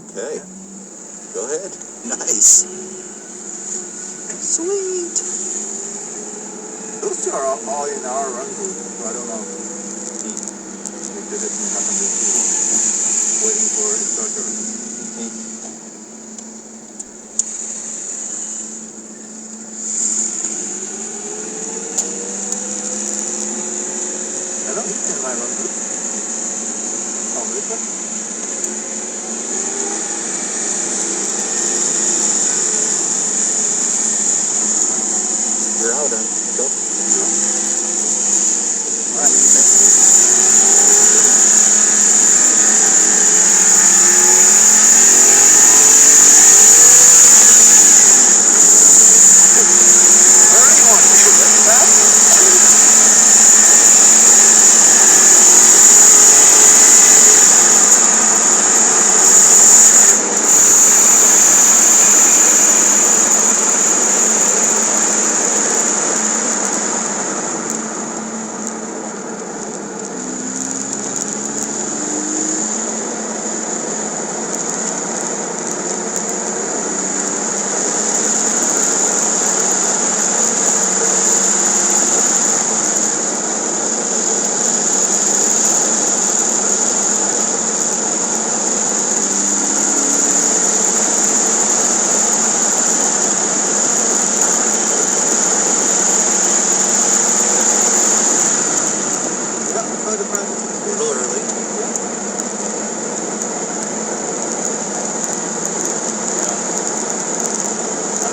Okay. Go ahead. Nice. Sweet. Those two are all in our run group, so I don't know. If they didn't happen to be waiting for instructor. Hello, he's in my run group. Oh, this one? You're out on. Go.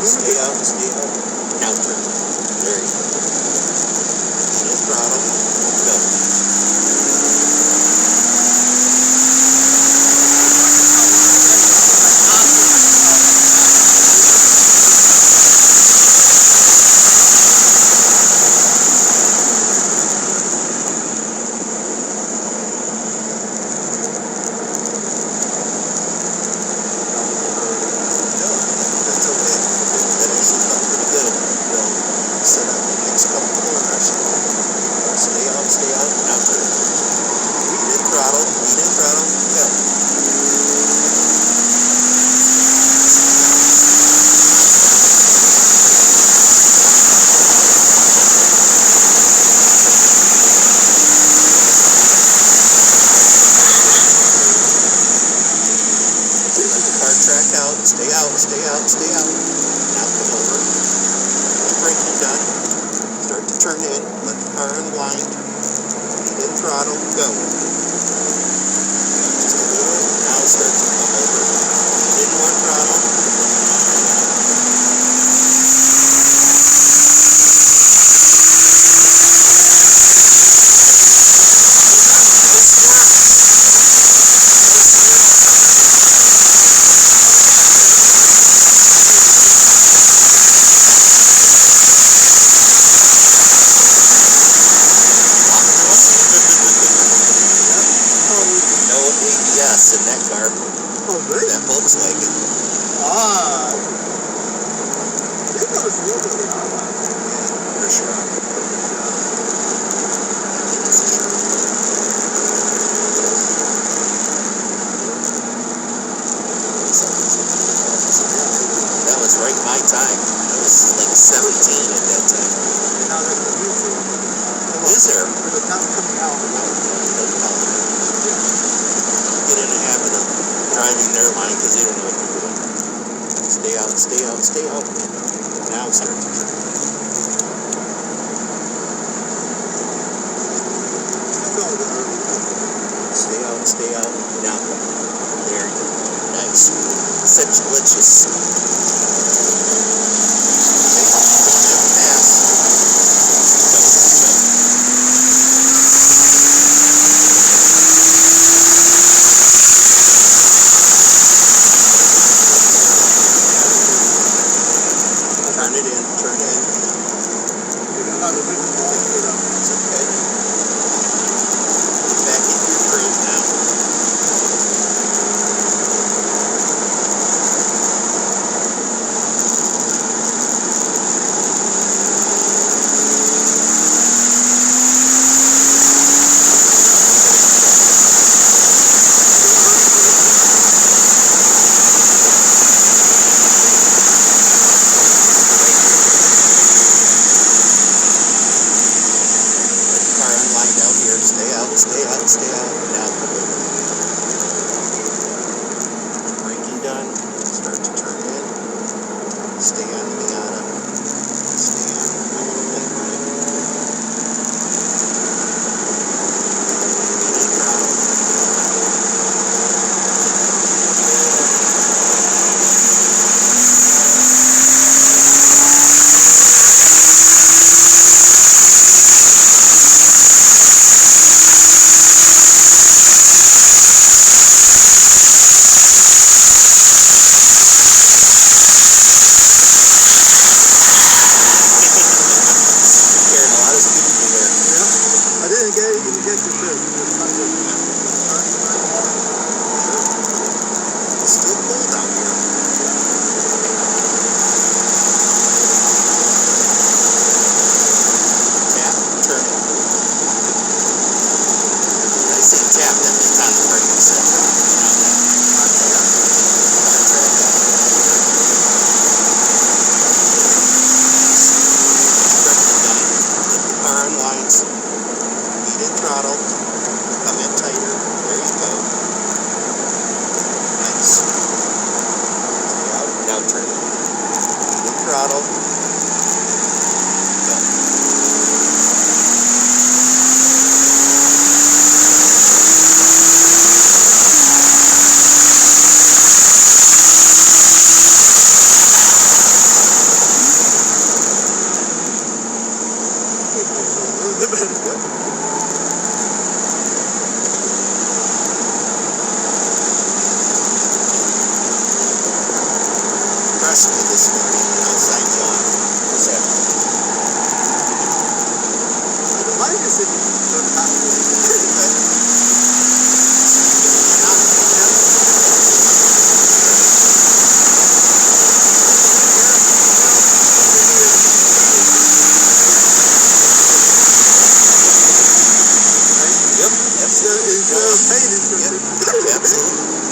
Stay out, stay out. Now turn. There you go. Shift throttle. Go. Stay out, now turn. Lead in throttle, go. Let the car track out, stay out, stay out, stay out. Now come over. Push brake when done. Start to turn in, let the car unwind. In throttle, go. Just a little, now start to come over. In more throttle. ABS in that car. Oh, really? That Volkswagen. Ah. They got us real good on that. Yeah, for sure. That was right my time. I was like 17 at that time. And now there's a YouTube. Is there? There's a town coming out. Get in the habit of driving their line because they don't know what they're doing. Stay out, stay out, stay out. Now start to turn. Stay out, stay out. Now. There you go. Nice. Such glitches. Turn it in, turn in. It's okay. Get back into your groove now.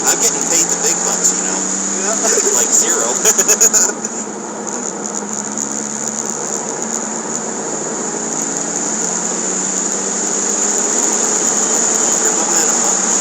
I'm getting paid the big bucks, you know. Yeah. Like zero. Your momentum up.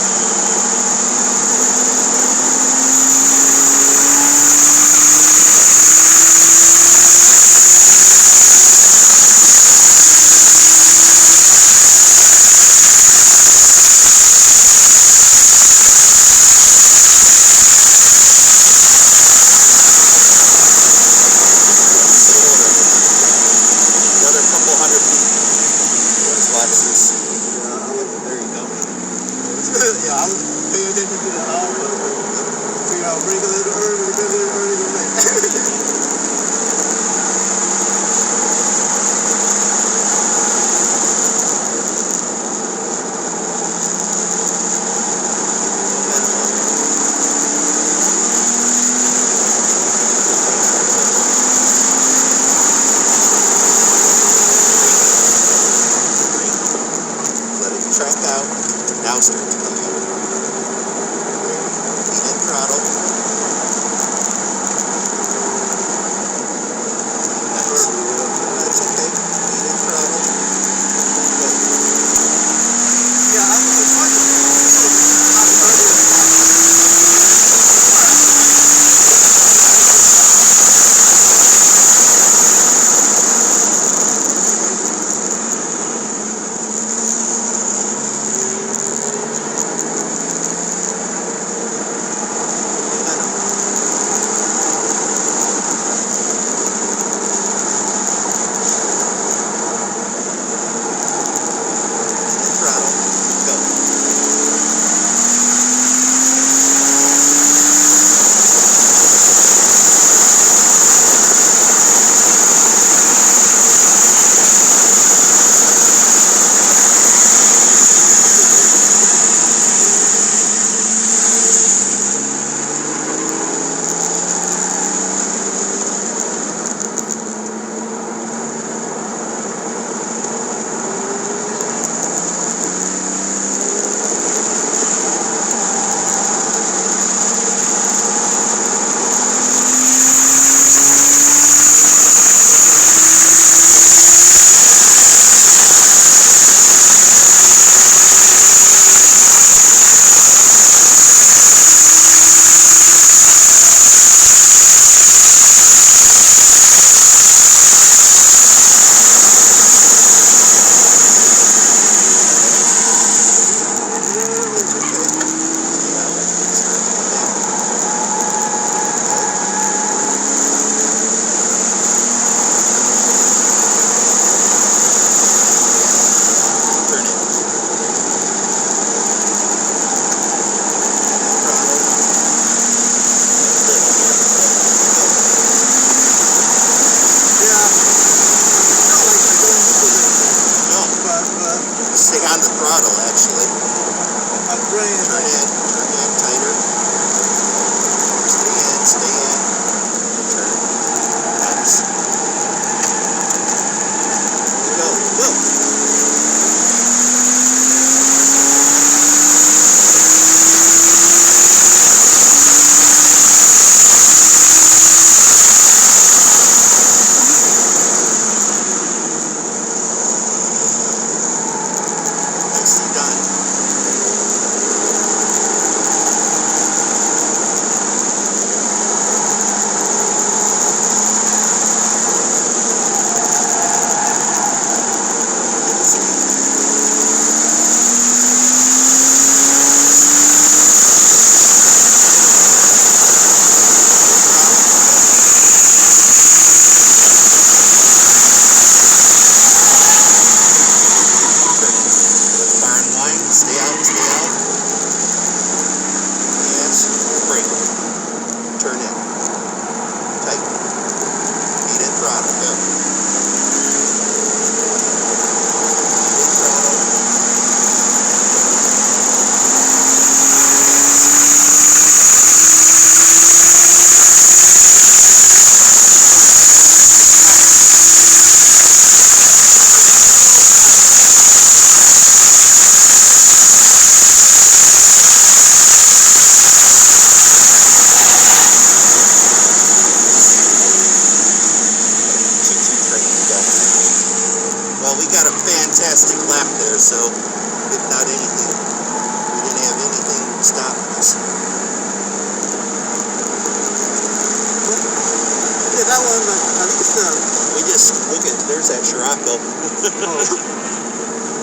There's that Scirocco. Oh.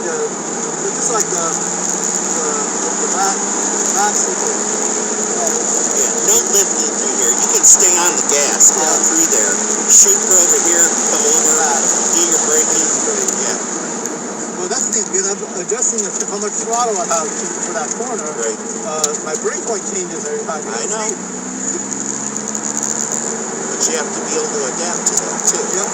Yeah, it's just like the back sequence. Yeah, no lifting through here. You can stay on the gas through there. Shoot for over here, come over, do your braking. Yeah. Well, that's the thing, because I'm adjusting how much throttle I have for that corner. Right. My brake point changes every time. I know. But you have to be able to adapt to that too. Yep.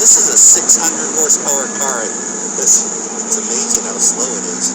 This is a 600 horsepower car. It's amazing how slow it is.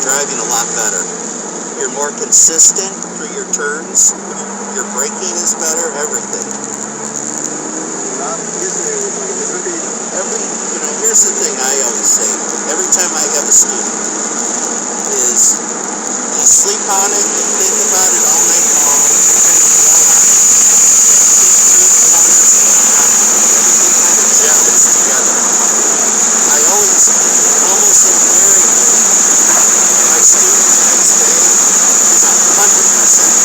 driving a lot better. You're more consistent through your turns. Your braking is better. Everything. Yesterday was like, it's really, Here's the thing I always say. Every time I have a student, is you sleep on it, you think about it all night long, you think well on it, everything kind of gels together. I always, almost invariably, my students next day is 100%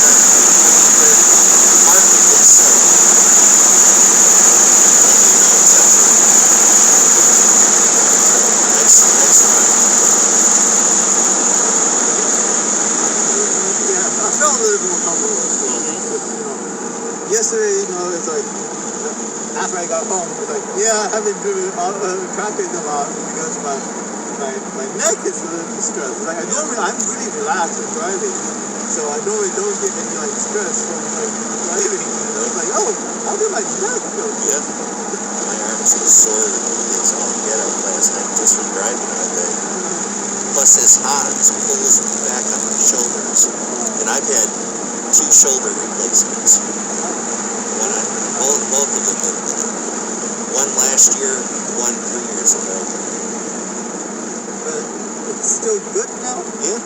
better. They're remarkably so. Yesterday, it's like, after I got home, it's like, I haven't driven traffic a lot because my neck is a little distressed. Like, I'm really relaxed in driving, so I normally don't get any, like, stress from, like, driving. It's like, how did my neck go? Yeah. My arms were sore as all get up last night just from driving all day. Plus, this Hans pulls back on my shoulders, and I've had 2 shoulder replacements. Both of them. One last year, one 3 years ago. But it's still good now? Yeah.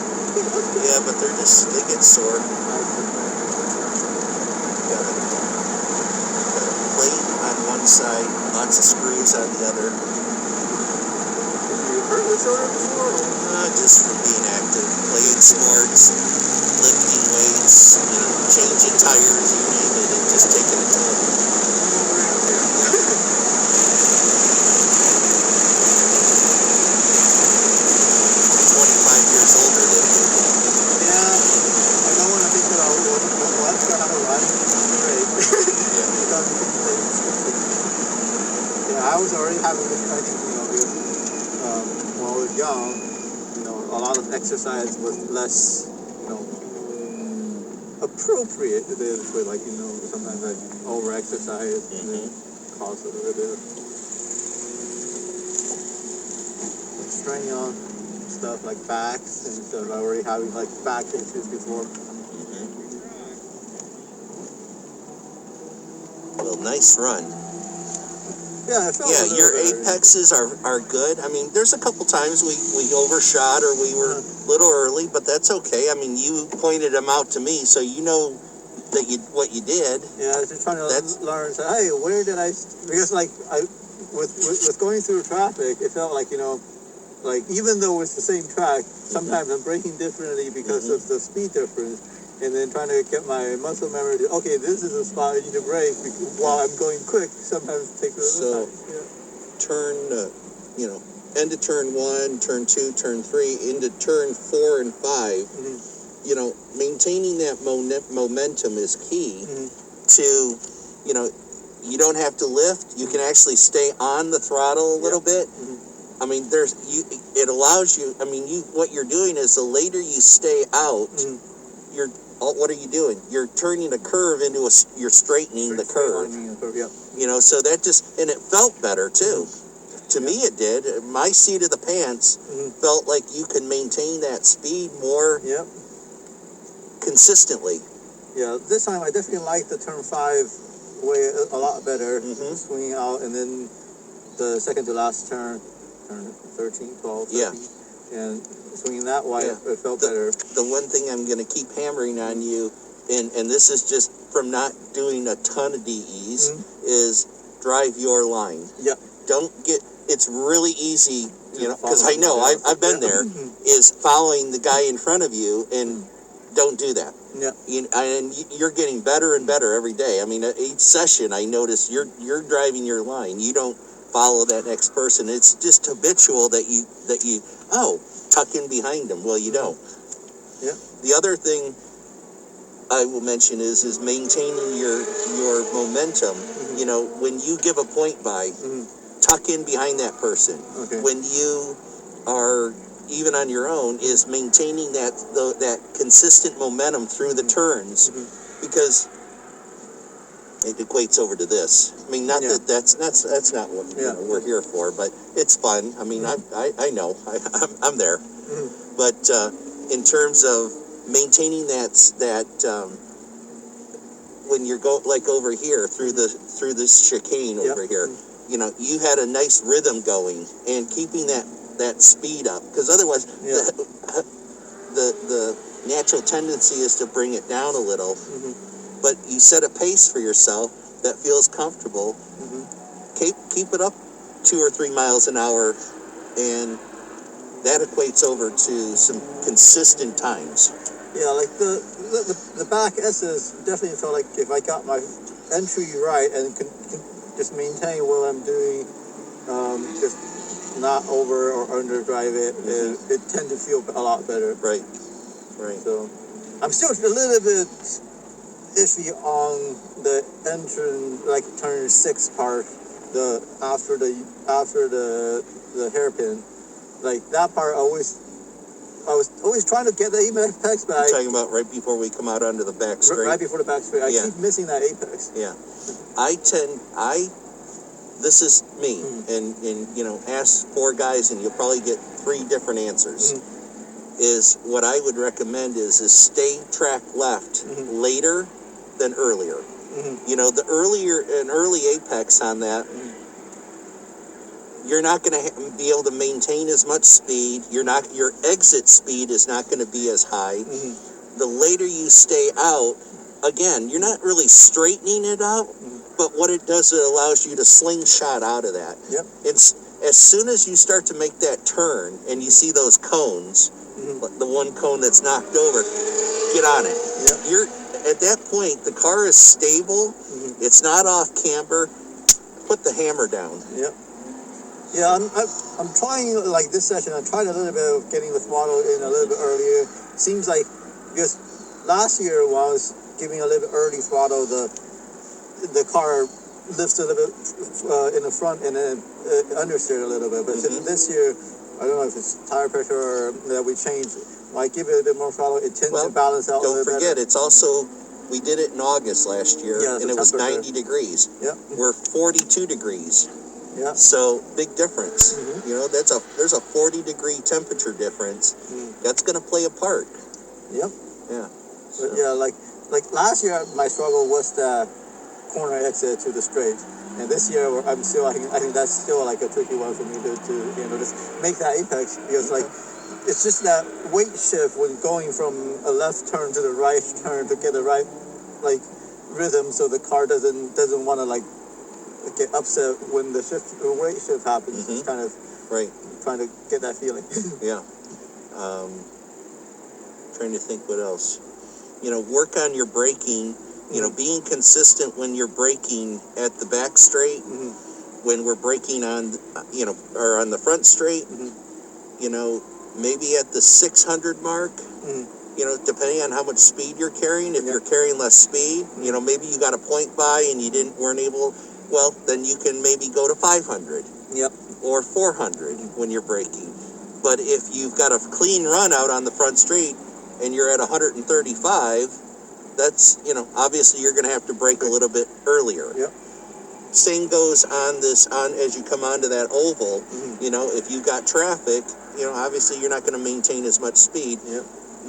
Yeah, but they get sore. Got a plate on one side, lots of screws on the other. You hurt your shoulder before? Just from being active, playing sports, lifting weights, changing tires, you name it, and just taking a toll. 25 years older than you. Yeah, I don't want to think about what's going to run. Great. Yeah, I was already having this, I think, when I was young, a lot of exercise was less, appropriate to this, but sometimes I over-exercise and then cause a little bit of strain on stuff like backs and stuff. I already having like back issues before. Well, nice run. Yeah, I felt your apexes are good. I mean, there's a couple times we overshot or we were a little early, but that's okay. I mean, you pointed them out to me, so you know that what you did. Yeah, I was just trying to learn. So, hey, where did I? Because with going through traffic, it felt like like even though it's the same track, sometimes I'm braking differently because of the speed difference. And then trying to get my muscle memory to, okay, this is a spot I need to brake while I'm going quick. Sometimes it takes a little time. Turn, end of turn 1, turn 2, turn 3, into turn 4 and 5. Maintaining that momentum is key to, you don't have to lift. You can actually stay on the throttle a little bit. I mean, it allows you, what you're doing is the later you stay out, what are you doing? You're turning a curve into you're straightening the curve. So that and it felt better too. To me it did. My seat of the pants felt like you can maintain that speed more consistently. Yeah, this time I definitely liked the turn 5 way a lot better, swinging out, and then the second to last turn 13, 12, 13, and swinging that way, it felt better. The one thing I'm going to keep hammering on you, and this is just from not doing a ton of DEs, is drive your line. It's really easy, because I know, I've been there, is following the guy in front of you, and don't do that. And you're getting better and better every day. I mean, each session I notice you're driving your line. You don't follow that next person. It's just habitual that you tuck in behind them. Well, you don't. The other thing I will mention is maintaining your momentum. When you give a point by, tuck in behind that person. When you are even on your own, is maintaining that consistent momentum through the turns, because it equates over to this. I mean, not that that's not what we're here for, but it's fun. I mean, I know I'm there, but in terms of maintaining that when you're like over here through this chicane over here, you know, you had a nice rhythm going and keeping that speed up, because otherwise the natural tendency is to bring it down a little. But you set a pace for yourself that feels comfortable. Keep it up 2 or 3 miles an hour, and that equates over to some consistent times. Yeah, like the back S's definitely felt like if I got my entry right and can just maintain what I'm doing, just not over or under drive it, it tend to feel a lot better. Right. So I'm still a little bit iffy on the entrance, like turn 6 part, after the hairpin, like that part I was always trying to get the apex back. You're talking about right before we come out onto the back straight? Right before the back straight. I keep missing that apex. Yeah. This is me, and you know, ask 4 guys and you'll probably get 3 different answers. Is what I would recommend is stay track left later than earlier. You know, an early apex on that, you're not going to be able to maintain as much speed. Your exit speed is not going to be as high. The later you stay out, again, you're not really straightening it out, but what it does, it allows you to slingshot out of that. It's as soon as you start to make that turn and you see those cones, the one cone that's knocked over, get on it. You're at that point, the car is stable. It's not off camber. Put the hammer down. Yeah, I'm trying, like this session, I tried a little bit of getting the throttle in a little bit earlier. Seems like, because last year when I was giving a little bit early throttle, the car lifts a little bit in the front and then understeered a little bit. But this year, I don't know if it's tire pressure or that we changed. When I give it a bit more throttle, it tends to balance out a little bit better. Don't forget, it's also, we did it in August last year, and it was 90 degrees. We're 42 degrees. So big difference. You know, there's a 40-degree temperature difference. That's going to play a part. Yeah. So. But yeah, like last year, my struggle was the corner exit to the straight, and this year I'm still. I think that's still like a tricky one for me to just make that apex, because like it's just that weight shift when going from a left turn to the right turn to get the right like rhythm, so the car doesn't want to like get upset when the weight shift happens. It's kind of trying to get that feeling. Trying to think what else. You know, work on your braking. You know, being consistent when you're braking at the back straight, when we're braking on, or on the front straight. You know, maybe at the 600 mark. You know, depending on how much speed you're carrying. If you're carrying less speed, you know, maybe you got a point by and you weren't able. Well, then you can maybe go to 500. Or 400 when you're braking. But if you've got a clean run out on the front straight and you're at 135, that's, you know, obviously you're going to have to brake a little bit earlier. Same goes on as you come onto that oval. You know, if you've got traffic, you know, obviously you're not going to maintain as much speed.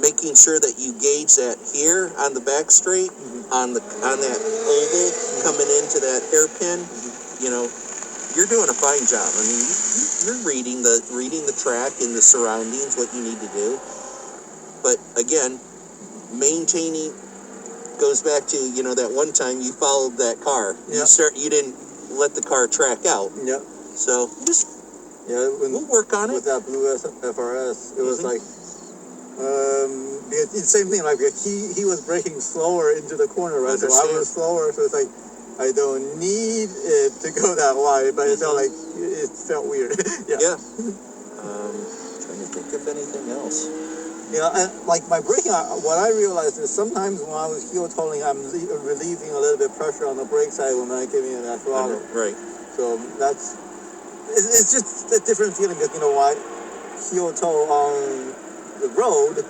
Making sure that you gauge that here on the back straight, on that oval coming into that hairpin. You know, you're doing a fine job. I mean, you're reading the track and the surroundings, what you need to do. But again, maintaining goes back to, you know, that one time you followed that car. You didn't let the car track out. So we'll work on it. With that blue FRS, it was like. It's the same thing, like he was braking slower into the corner, right? So I was slower, so it's like I don't need it to go that wide, but it felt weird. Trying to think of anything else. And like my braking, what I realized is sometimes when I was heel tolling, I'm relieving a little bit of pressure on the brake side when I'm giving it that throttle. So it's just a different feeling, because you know why heel toe on the road,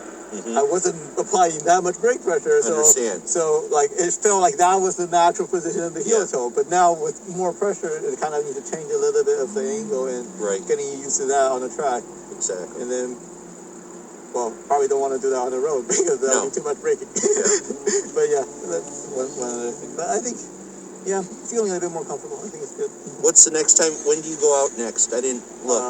I wasn't applying that much brake pressure, so like it felt like that was the natural position of the heel toe. But now with more pressure, it kind of needs to change a little bit of the angle and getting used to that on the track. Exactly. And then well, probably don't want to do that on the road because that'll be too much braking. But yeah, that's one other thing. But I think, yeah, feeling a bit more comfortable. I think it's good. What's the next time? When do you go out next? I didn't look.